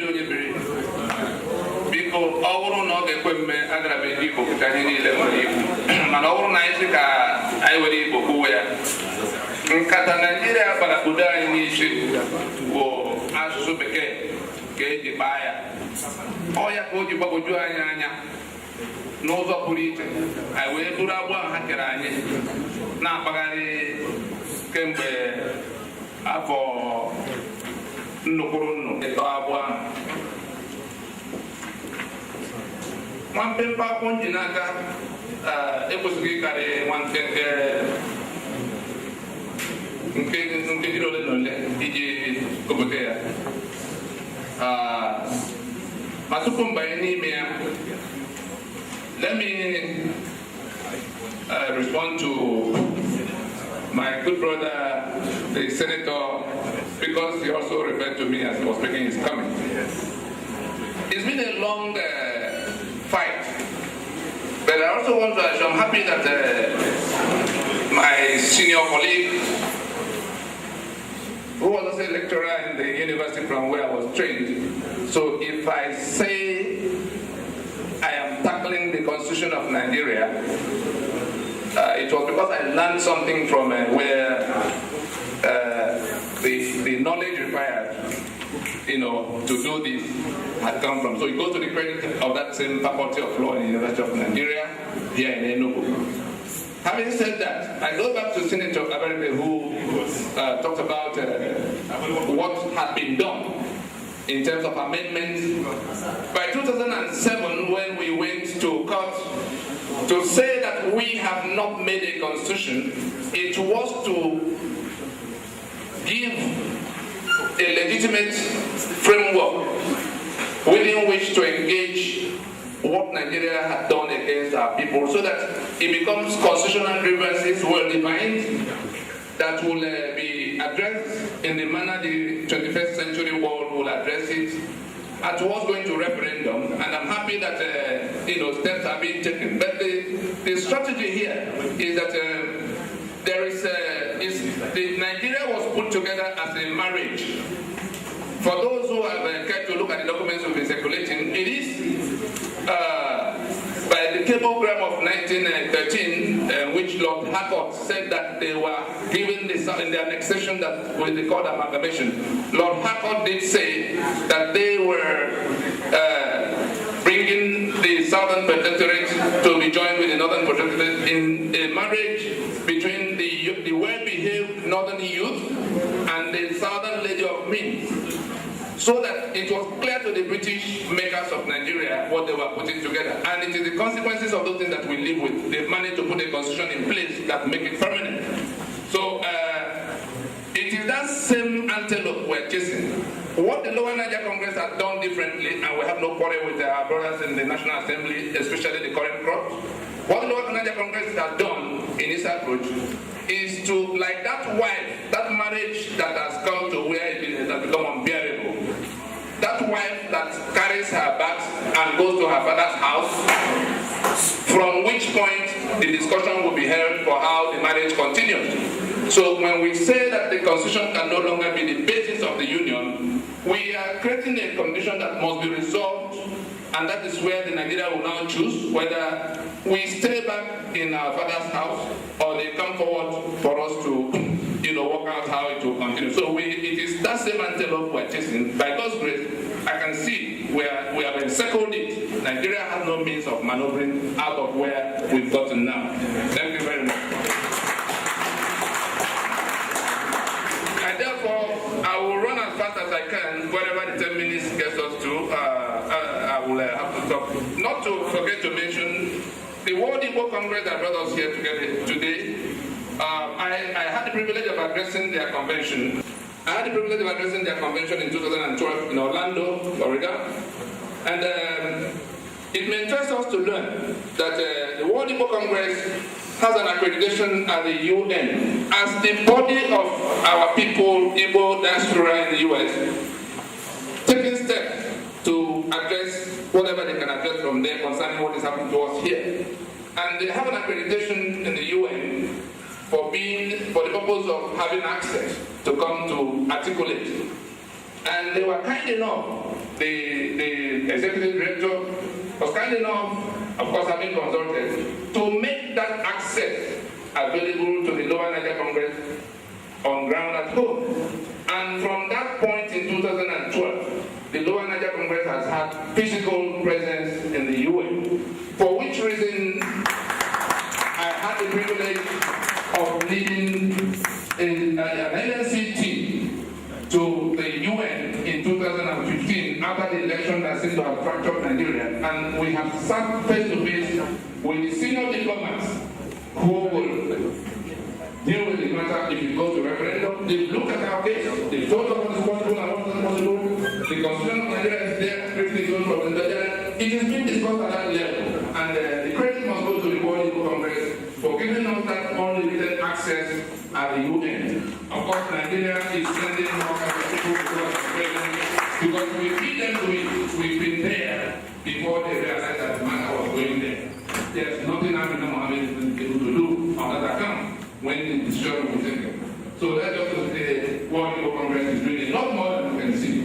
onye biri biko ọ bụrụ na ọ ga-ekwe mme agara m eji Igbo ka anyị niile nwere Igbo mana ọ bụrụ na anyị sị ka anyị were Igbo kwuwe ya nkata Naijiria gbara obodo anyị n'isi bụ asụsụ bekee ka eji kpaa ya ọ ya ka o ji gbagwoju anyị anya n'ụzọ pụrụ iche anyị wee buru agbụ ahụ ha kere anyị na-akpagharị kemgbe afọ nnukwu ịtọ agbụ ahụ nwa mpempe akwụkwọ nji n'aka ekwesịghị ịkarị nwa nkeji ole na ole iji gụpụta ya ma tupu mbanye n'ime ya let me respond to my good brother, the senator, because he also referred to me as he was making his comment. It's been a long fight, but I also want to assure, I'm happy that my senior colleague, who was also a lecturer in the university from where I was trained, so if I say I am tackling the constitution of Nigeria, it was because I learned something from where the knowledge required, to do this had come from. So it goes to the credit of that same faculty of law in the University of Nigeria here in Enugu. Having said that, I go back to Senator Abaribe, who talked about what had been done in terms of amendments. By 2007, when we went to court to say that we have not made a constitution, it was to give a legitimate framework within which to engage what Nigeria had done against our people, so that it becomes constitutional grievances well defined that will be addressed in the manner the 21st century world will address it, and towards going to referendum. And I'm happy that steps are being taken. But the strategy here is that Nigeria was put together as a marriage. For those who have cared to look at the documents we've been circulating, it is by the cablegram of 1913, which Lord Harcourt said that they were given in the annexation that was called amalgamation. Lord Harcourt did say that they were bringing the Southern Protectorate to be joined with the Northern Protectorate in a marriage between the well-behaved Northern youth and the Southern Lady of Means, so that it was clear to the British makers of Nigeria what they were putting together. And it is the consequences of those things that we live with. They've managed to put a constitution in place that make it permanent. So it is that same antelope we're chasing. What the Lower Niger Congress has done differently, and we have no quarrel with our brothers in the National Assembly, especially the current crop, what the Lower Niger Congress has done in its approach is to, like that wife, that marriage that has come to where it has become unbearable, that wife that carries her bags and goes to her father's house, from which point the discussion will be held for how the marriage continues. So when we say that the constitution can no longer be the basis of the union, we are creating a condition that must be resolved, and that is where the Nigeria will now choose whether we stay back in our father's house or they come forward for us to work out how it will continue. So it is that same antelope we're chasing. By God's grace, I can see we have encircled it. Nigeria has no means of maneuvering out of where we've gotten now. Thank you very much. And therefore, I will run as fast as I can wherever the 10 minutes gets us to. I will have to stop. Not to forget to mention the World Igbo Congress that brought us here together today. I had the privilege of addressing their convention. I had the privilege of addressing their convention in 2012 in Orlando, Florida. And it may interest us to learn that the World Igbo Congress has an accreditation at the UN as the body of our people, Igbo diaspora in the US, taking steps to address whatever they can address from there concerning what is happening to us here. And they have an accreditation in the UN for the purpose of having access to come to articulate And they were kind enough, the executive director was kind enough, of course having consulted, to make that access available to the Lower Niger Congress on ground at home. And from that point in 2012, the Lower Niger Congress has had physical presence in the UN, for which reason I had the privilege of leading an LNC team to the UN in 2015 after the election that seemed to have fractured Nigeria. And we have sat face to face with the senior diplomats who will deal with the matter if it goes to referendum. They've looked at our case, they've told us what is possible and what is not possible. The constitution of Nigeria is there, strictly goes from Nigeria. It has been discussed at that level. And the credit must go to the World Eco Congress for giving us that unlimited access at the UN. Of course, Nigeria is sending more people because we feed them to it. We've been there before they realized that the matter was going there. There's nothing Mohammed is able to do on that account when the decision was taken. So let's just say the World Eco Congress is doing a lot more than we can see.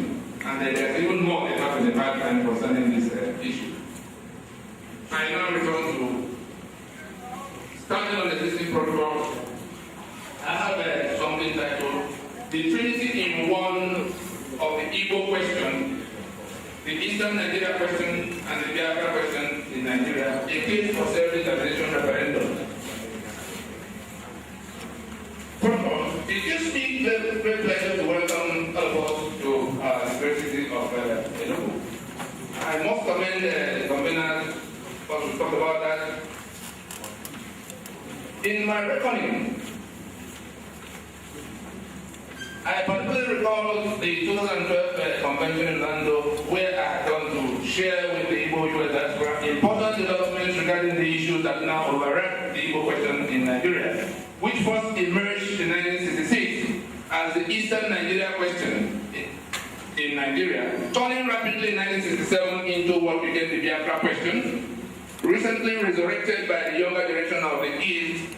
And there's even more they have in the pipeline concerning this issue. I now return to starting on the existing protocol. I have something titled The Trinity in One of the Igbo Question, the Eastern Nigeria Question, and the Biafra Question in Nigeria, a case for self-determination referendum. Protocol, it gives me great pleasure to welcome all of us to the great city of Enugu. I must commend the conveners, because we talked about that. In my reckoning, I particularly recall the 2012 convention in Lando, where I had gone to share with the Igbo US diaspora important developments regarding the issues that now overrun the Igbo question in Nigeria, which first emerged in 1966 as the Eastern Nigeria question in Nigeria, turning rapidly in 1967 into what became the Biafra question, recently resurrected by the younger generation of the East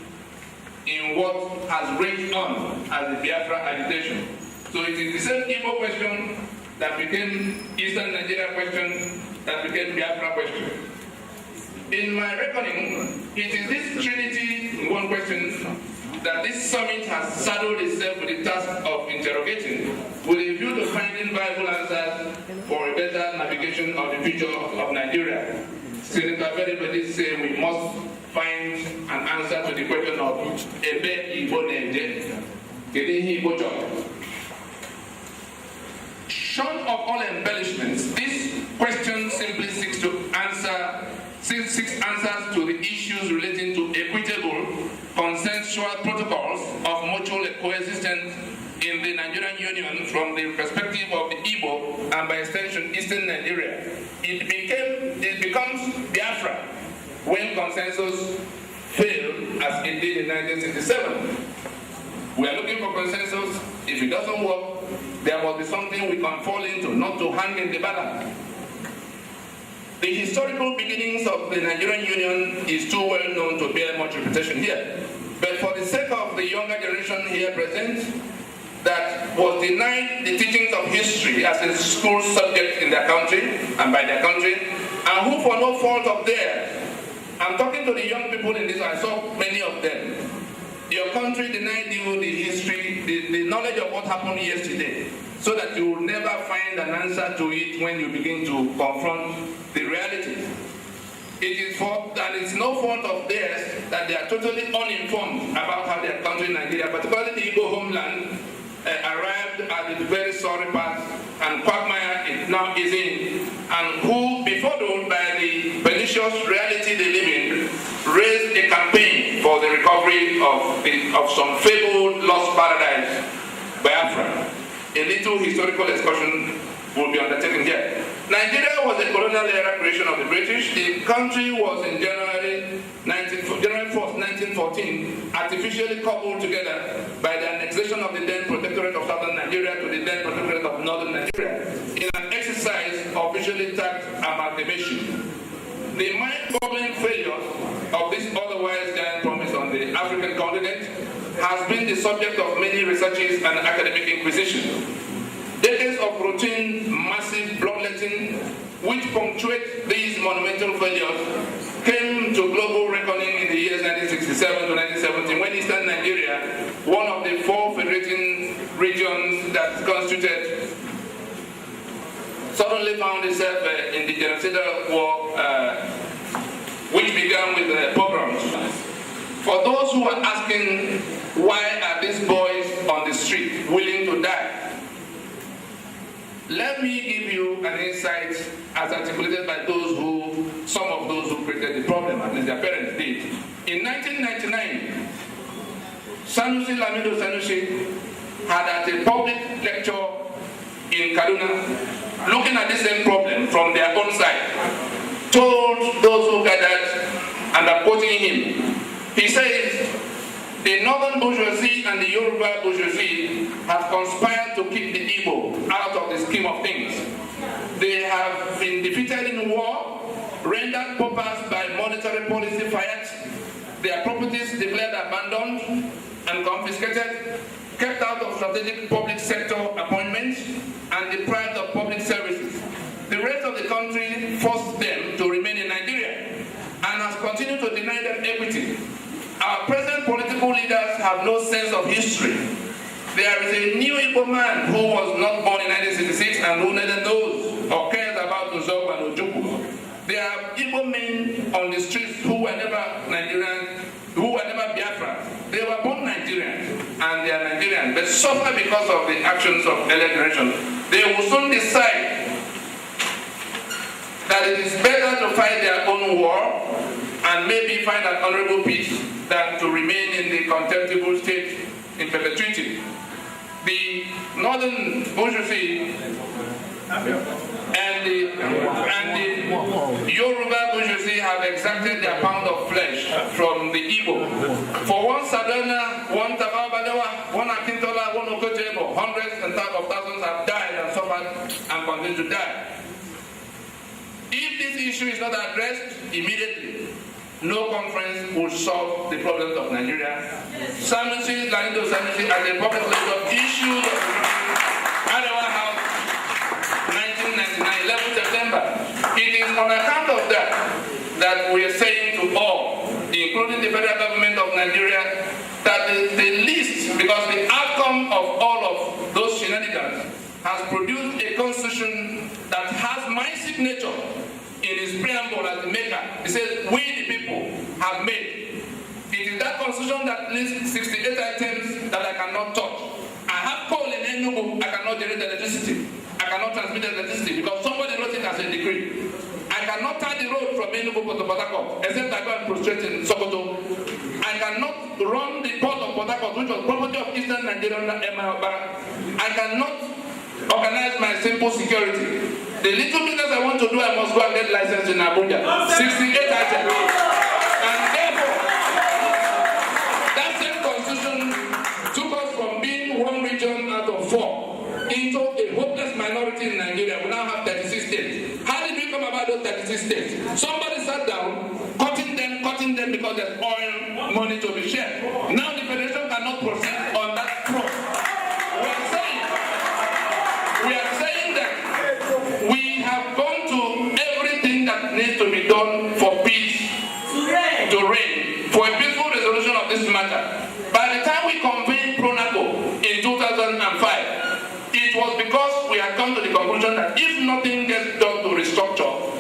in what has raged on as the Biafra agitation. So it is the same Igbo question that became Eastern Nigeria question that became Biafra question. In my reckoning, it is this trinity in one question that this summit has saddled itself with the task of interrogating with a view to finding viable answers for a better navigation of the future of Nigeria. Senator everybody say we must find an answer to the question of Ebe Igbo Nende, Kedehi Igbo Chok. Short of all embellishments, this question simply seeks answers to the issues relating to equitable, consensual protocols of mutual coexistence in the Nigerian Union from the perspective of the Igbo and by extension Eastern Nigeria. It becomes Biafra when consensus failed as it did in 1967. We are looking for consensus. If it doesn't work, there must be something we can fall into, not to hang in the balance. The historical beginnings of the Nigerian Union is too well known to bear much repetition here. But for the sake of the younger generation here present, that was denied the teachings of history as a school subject in their country and by their country, and who for no fault of theirs, I'm talking to the young people in this, I saw many of them. Your country denied you the history, the knowledge of what happened yesterday, so that you will never find an answer to it when you begin to confront the reality. It's no fault of theirs that they are totally uninformed about how their country, Nigeria, particularly the Igbo homeland, arrived at the very sorry path and quagmire it now is in, and who, befuddled by the pernicious reality they live in, raised a campaign for the recovery of some fabled lost paradise, Biafra. A little historical excursion will be undertaken here. Nigeria was a colonial era creation of the British. The country was in January 4th, 1914, artificially coupled together by the annexation of the then Protectorate of Southern Nigeria to the then Protectorate of Northern Nigeria in an exercise officially tagged amalgamation. The mind-boggling failure of this otherwise giant promise on the African continent has been the subject of many researches and academic inquisition. They decades of routine, massive bloodletting, which punctuate these monumental failures, came to global reckoning in the years 1967 to 1970, when Eastern Nigeria, one of the 4 federating regions that constituted, suddenly found itself in the genocidal war, which began with pogroms. For those who are asking, why are these boys on the street willing to die? Let me give you an insight as articulated by some of those who created the problem, at least their parents did. In 1999, Sanusi Lamido Sanusi had at a public lecture in Kaduna, looking at the same problem from their own side, told those who gathered, and I'm quoting him, he says, the northern bourgeoisie and the Yoruba bourgeoisie have conspired to keep the Igbo out of the scheme of things. They have been defeated in war, rendered paupers by monetary policy fiat, their properties declared abandoned and confiscated, kept out of strategic public sector appointments, and deprived of public services. The rest of the country forced them to remain in Nigeria and has continued to deny them equity. Our present political leaders have no sense of history. There is a new Igbo man who was not born in 1966 and who neither knows or cares about Nzog and Ojukwu. There are Igbo men on the streets who were never Nigerians, who were never Biafra. They were born Nigerians and they are Nigerians, but suffer because of the actions of earlier generations. They will soon decide that it is better to fight their own war and maybe find an honorable peace than to remain in the contemptible state in perpetuity. The northern bourgeoisie and the Yoruba bourgeoisie have exacted their pound of flesh from the Igbo. For one Sadana, one Tababadawa, one Akintola, one Okojebo, hundreds and thousands have died and suffered and continue to die. If this issue is not addressed immediately, no conference will solve the problems of Nigeria. Sanusi, Lamido Sanusi, as a public lecture, issued at our house, 1999, 11 September. It is on account of that we are saying to all, including the federal government of Nigeria, that the least, because the outcome of all of those shenanigans has produced a constitution that has my signature in his preamble as the maker. He says, we the people have made. It is that constitution that lists 68 items that I cannot touch. I have coal in Enugu, I cannot generate electricity. I cannot transmit electricity because somebody wrote it as a decree. I cannot tie the road from Enugu to Port Harcourt, except I go and prostrate in Sokoto. I cannot run the port of Port Harcourt, which was property of Eastern Nigeria under Emma Obara. I cannot organize my simple security. The little business I want to do, I must go and get licensed in Abuja. 68 items. And therefore, that same constitution took us from being one region out of 4 into a hopeless minority in Nigeria. We now have 36 states. How did we come about those 36 states? Somebody sat down, cutting them because there's oil money to be shared. Now the federation cannot proceed on that front. We are saying that we have gone to everything that needs to be done for peace to reign, for a peaceful resolution of this matter. By the time we convened Pronaco in 2005, it was because we had come to the conclusion that if nothing gets done to restructure,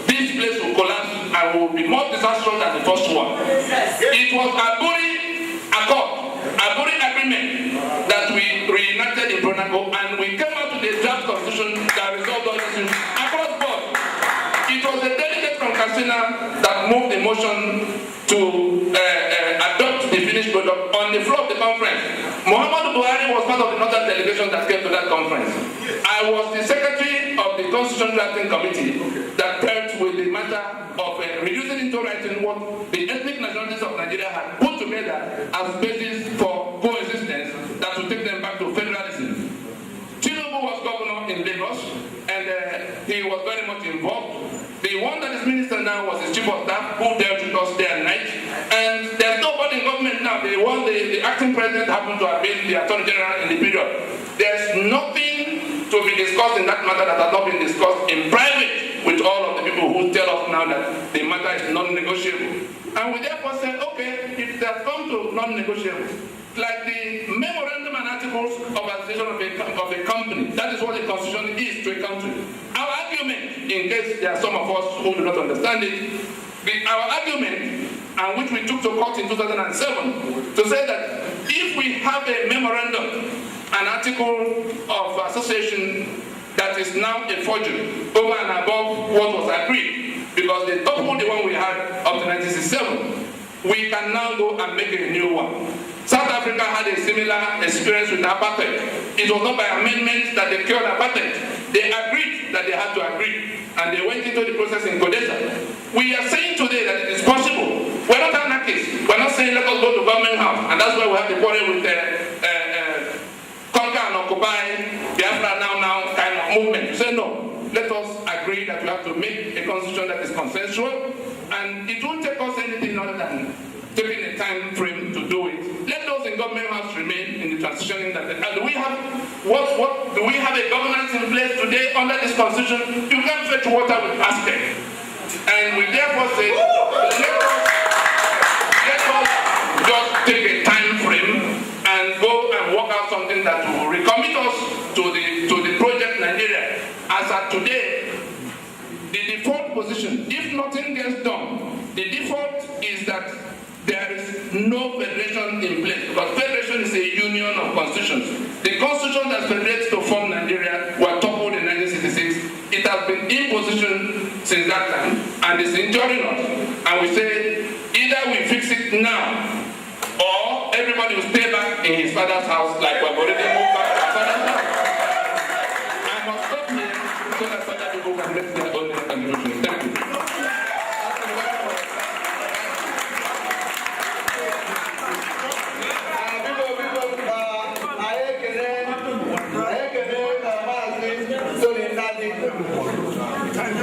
this place will collapse and will be more disastrous than the first one. It was Aburi Accord, Aburi Agreement that we reenacted in Pronaco, and we came out with a draft constitution that resolved all issues across board. It was a delegate from Katsina that moved the motion to adopt the finished product on the floor of the conference. Muhammadu Buhari was part of the northern delegation that came to that conference. I was the secretary of the Constitution Drafting Committee that dealt with the matter of reducing into writing what the ethnic nationalities of Nigeria had put together as basis for coexistence that would take them back to federalism. Tinubu was governor in Lagos, and he was very much involved. The one that is minister now was his chief of staff, who dealt with us day and night. And there's nobody in government now. The acting president happened to have been the attorney general in the period. There's nothing to be discussed in that matter that has not been discussed in private with all of the people who tell us now that the matter is non-negotiable. And we therefore say, okay, if they have come to non-negotiable, like the memorandum and articles of association of a company, that is what the constitution is to a country. Our argument, in case there are some of us who do not understand it, our argument, and which we took to court in 2007, to say that if we have a memorandum, an article of association that is now a forgery over and above what was agreed, because they toppled the one we had up to 1967, we can now go and make a new one. South Africa had a similar experience with apartheid. It was not by amendments that they killed apartheid. They agreed that they had to agree, and they went into the process in Kodesa. We are saying today that it is possible. We're not anarchists. We're not saying let us go to government house, and that's why we have the quarrel with conquer and occupy Biafra now kind of movement. We say no. Let us agree that we have to make a constitution that is consensual, and it won't take us anything other than taking a time frame to do it. Let those in government house remain in the transitioning that do we have do we have a governance in place today under this constitution? You can't fetch water with basket. And we therefore say let us just take a time frame and go and work out something that will recommit us to the project Nigeria. As at today, the default position, if nothing gets done, the default is that there is no federation in place, because federation is a union of constitutions. The constitution that federates to form Nigeria were toppled in 1966. It has been in position since that time, and it's injuring us. And we say, either we fix it now, or everybody will stay back in his father's house, like we've already moved back to our father's house. I must stop here so that other people can make their own contribution. Thank you.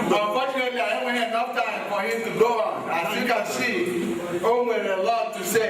Unfortunately, I don't have enough time for him to go on. As you can see, Owen had a lot to say.